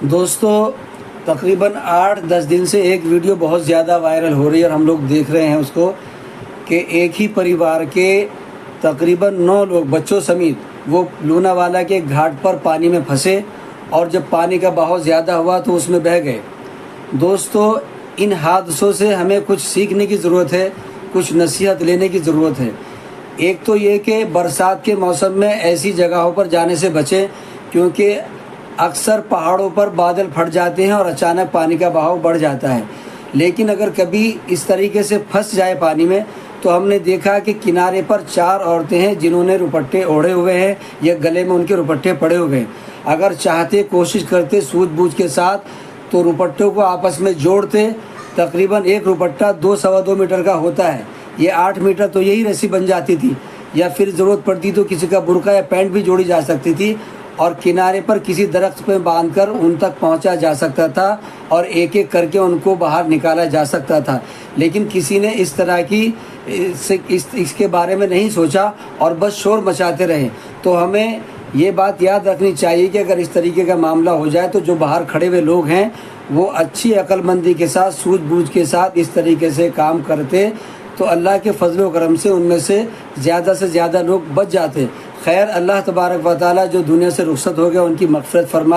دوستو تقریباً 8-10 دن سے ایک ویڈیو بہت زیادہ وائرل ہو رہی ہے اور ہم لوگ دیکھ رہے ہیں اس کو کہ ایک ہی پریوار کے تقریباً 9 لوگ بچوں سمیت وہ لوناوالا کے گھاٹ پر پانی میں پھنسے اور جب پانی کا بہاؤ زیادہ ہوا تو اس میں بہہ گئے۔ دوستو ان حادثوں سے ہمیں کچھ سیکھنے کی ضرورت ہے، کچھ نصیحت لینے کی ضرورت ہے۔ ایک تو یہ کہ برسات کے موسم میں ایسی جگہوں پر جانے سے بچیں کیونکہ اکثر پہاڑوں پر بادل پھٹ جاتے ہیں اور اچانک پانی کا بہاؤ بڑھ جاتا ہے۔ لیکن اگر کبھی اس طریقے سے پھنس جائے پانی میں تو ہم نے دیکھا کہ کنارے پر 4 عورتیں ہیں جنہوں نے روپٹے اوڑھے ہوئے ہیں یا گلے میں ان کے روپٹے پڑے ہوئے ہیں۔ اگر چاہتے کوشش کرتے سوجھ بوجھ کے ساتھ تو روپٹوں کو آپس میں جوڑتے، تقریباً ایک روپٹہ 2-2.25 میٹر کا ہوتا ہے، یہ 8 میٹر تو یہی رسی بن جاتی تھی، یا پھر ضرورت پڑتی تو کسی کا برقع یا پینٹ بھی جوڑی جا سکتی تھی اور کنارے پر کسی درخت پہ باندھ کر ان تک پہنچا جا سکتا تھا اور ایک ایک کر کے ان کو باہر نکالا جا سکتا تھا۔ لیکن کسی نے اس طرح کی اس کے بارے میں نہیں سوچا اور بس شور مچاتے رہے۔ تو ہمیں یہ بات یاد رکھنی چاہیے کہ اگر اس طریقے کا معاملہ ہو جائے تو جو باہر کھڑے ہوئے لوگ ہیں وہ اچھی عقل مندی کے ساتھ سوجھ بوجھ کے ساتھ اس طریقے سے کام کرتے تو اللہ کے فضل و کرم سے ان میں سے زیادہ لوگ بچ جاتے۔ خیر، اللہ تبارک و تعالیٰ جو دنیا سے رخصت ہو گیا ان کی مغفرت فرمائے۔